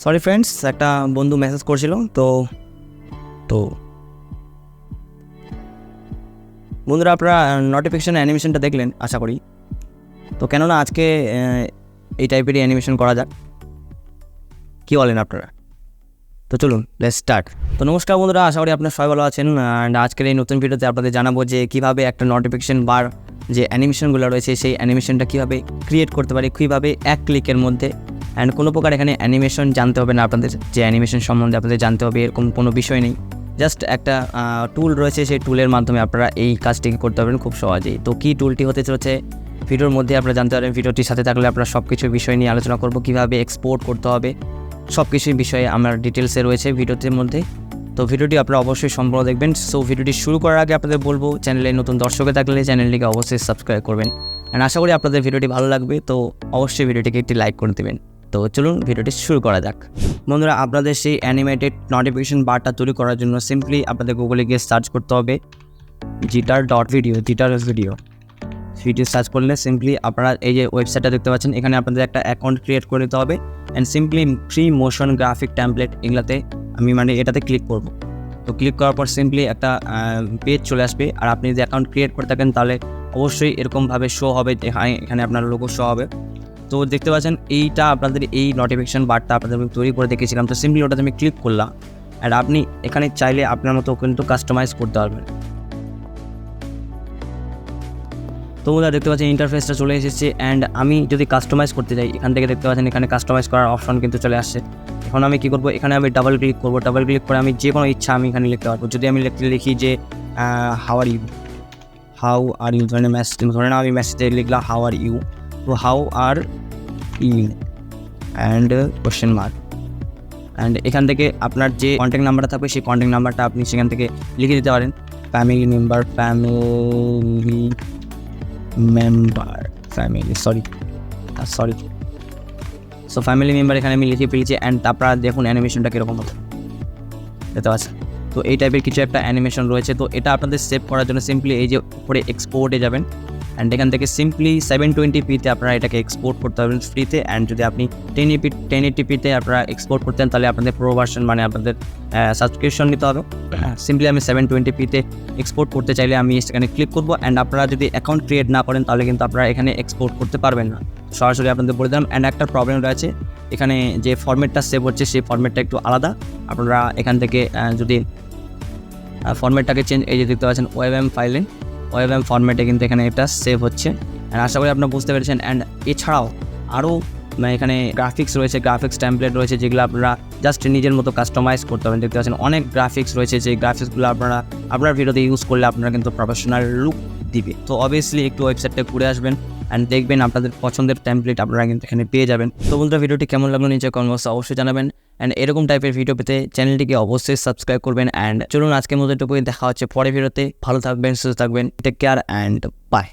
Sorry friends, একটা বন্ধু message করছিল। তো তো বন্ধুরা, আপনারা নোটিফিকেশন অ্যানিমেশনটা দেখলেন আশা করি। তো কেননা আজকে এই টাইপেরই অ্যানিমেশন করা যাক, কী বলেন আপনারা? তো চলুন, লেটস স্টার্ট। তো নমস্কার বন্ধুরা, আশা করি আপনারা সবাই ভালো আছেন। অ্যান্ড আজকের এই নতুন ভিডিওতে আপনাদের জানাবো যে কীভাবে একটা নোটিফিকেশন বার যে অ্যানিমেশনগুলো রয়েছে সেই অ্যানিমেশনটা কীভাবে ক্রিয়েট করতে পারি, কীভাবে এক ক্লিকের মধ্যে। অ্যান্ড কোনো প্রকার এখানে অ্যানিমেশন জানতে হবে না আপনাদের, যে অ্যানিমেশন সম্বন্ধে আপনাদের জানতে হবে এরকম কোনো বিষয় নেই। জাস্ট একটা টুল রয়েছে, সেই টুলের মাধ্যমে আপনারা এই কাজটিকে করতে পারবেন খুব সহজেই। তো কী টুলটি হতে চলেছে ভিডিওর মধ্যে আপনারা জানতে পারবেন। ভিডিওটির সাথে থাকলে আপনারা সব কিছু বিষয় নিয়ে আলোচনা করব, কীভাবে এক্সপোর্ট করতে হবে, সব কিছুই বিষয়ে আমার ডিটেলসে রয়েছে ভিডিওটির মধ্যে। তো ভিডিওটি আপনারা অবশ্যই সম্পূর্ণ দেখবেন। সো ভিডিওটি শুরু করার আগে আপনাদের বলবো, চ্যানেলে নতুন দর্শকে থাকলে চ্যানেলটিকে অবশ্যই সাবস্ক্রাইব করবেন। অ্যান্ড আশা করি আপনাদের ভিডিওটি ভালো লাগবে। তো অবশ্যই ভিডিওটিকে একটি লাইক করে দেবেন। তো চলুন ভিডিওটি শুরু করা যাক। বন্ধুরা, আপনাদের সেই অ্যানিমেটেড নোটিফিকেশন বারটা তৈরি করার জন্য সিম্পলি আপনাদের গুগলে গিয়ে সার্চ করতে হবে jitter.video, ভিডিও সার্চ করলে সিম্পলি আপনারা এই যে ওয়েবসাইটটা দেখতে পাচ্ছেন, এখানে আপনাদের একটা অ্যাকাউন্ট ক্রিয়েট করে নিতে হবে। And simply free motion graphic template এগুলাতে আমি এটাতে ক্লিক করব। তো ক্লিক করার পর সিম্পলি একটা পেজ চলে আসবে। আর আপনি যদি অ্যাকাউন্ট ক্রিয়েট করে থাকেন তাহলে অবশ্যই এরকমভাবে শো হবে, এখানে আপনার লোগো শো হবে। তো দেখতে পাচ্ছেন এইটা আপনাদের এই নোটিফিকেশন বারটা আপনাদের আমি তৈরি করে দেখেছিলাম। তো সিম্পলি ওটাতে আমি ক্লিক করলাম। আর আপনি এখানে চাইলে আপনার মতো কিন্তু কাস্টমাইজ করতে পারবেন। তো বন্ধুরা, দেখতে পাচ্ছেন ইন্টারফেসটা চলে এসেছে। অ্যান্ড আমি যদি কাস্টমাইজ করতে যাই, এখান থেকে দেখতে পাচ্ছেন এখানে কাস্টমাইজ করার অপশন কিন্তু চলে আসছে। এখন আমি কী করবো, এখানে আমি ডাবল ক্লিক করবো। ডাবল ক্লিক করে আমি যে কোনো ইচ্ছা আমি এখানে লিখতে পারবো। যদি আমি লিখি যে হাউ আর ইউ, ধরেন মেসেজ, ধরে না আমি মেসেজে লিখলাম হাউ আর ইউ। তো how are you and question mark. And এখান থেকে আপনার যে কন্ট্যাক্ট নাম্বারটা থাকবে সেই কন্ট্যাক্ট নাম্বারটা আপনি সেখান থেকে লিখে দিতে পারেন। ফ্যামিলি মেম্বার এখানে আমি লিখে ফেলেছি। অ্যান্ড আপনারা দেখুন অ্যানিমেশনটা কীরকম হতো, দেখতে পাচ্ছেন। তো এই টাইপের কিছু একটা অ্যানিমেশন রয়েছে। তো এটা আপনাদের সেভ করার জন্য সিম্পলি এই যে উপরে এক্সপোর্টে যাবেন। অ্যান্ড এখান থেকে সিম্পলি 720p-তে আপনারা এটাকে এক্সপোর্ট করতে পারবেন ফ্রিতে। অ্যান্ড যদি আপনি 1080p-তে আপনারা এক্সপোর্ট করতেন তাহলে আপনাদের প্রো ভার্সন আপনাদের সাবস্ক্রিপশন নিতে হবে। সিম্পলি আমি 720p-তে এক্সপোর্ট করতে চাইলে আমি সেখানে ক্লিক করবো। অ্যান্ড আপনারা যদি অ্যাকাউন্ট ক্রিয়েট না করেন তাহলে কিন্তু আপনারা এখানে এক্সপোর্ট করতে পারবেন না, সরাসরি আপনাদের বলে দিলাম। অ্যান্ড একটা প্রবলেম রয়েছে, এখানে যে ফরম্যাটটা সেভ হচ্ছে সেই ফরম্যাটটা একটু আলাদা। আপনারা এখান থেকে যদি ফরম্যাটটাকে এই যে দেখতে পাচ্ছেন ওয়েবএম ফরম্যাটে কিন্তু এখানে এটা সেভ হচ্ছে। অ্যান্ড আশা করি আপনারা বুঝতে পেরেছেন। অ্যান্ড এছাড়াও আরও এখানে গ্রাফিক্স রয়েছে, গ্রাফিক্স টেমপ্লেট রয়েছে, যেগুলো আপনারা জাস্ট নিজের মতো কাস্টমাইজ করতে পারেন। দেখতে পাচ্ছেন অনেক গ্রাফিক্স রয়েছে, যে গ্রাফিক্সগুলো আপনার ভিডিওতে ইউজ করলে আপনারা কিন্তু প্রফেশনাল লুক দিবে। তো অবভিয়াসলি একটু ওয়েবসাইটটা ঘুরে আসবেন অ্যান্ড দেখবেন আপনাদের পছন্দের টেমপ্লেট আপনারা কিন্তু এখানে পেয়ে যাবেন। তো বন্ধুরা, ভিডিওটি কেমন লাগলো নিচে কমেন্ট বক্সে অবশ্যই জানাবেন। অ্যান্ড এরকম টাইপের ভিডিও পেতে চ্যানেলটিকে অবশ্যই সাবস্ক্রাইব করবেন। অ্যান্ড চলুন আজকের মতো এটুকুই, দেখা হচ্ছে পরে ভিডিওতে। ভালো থাকবেন, সুস্থ থাকবেন, টেক কেয়ার অ্যান্ড বাই।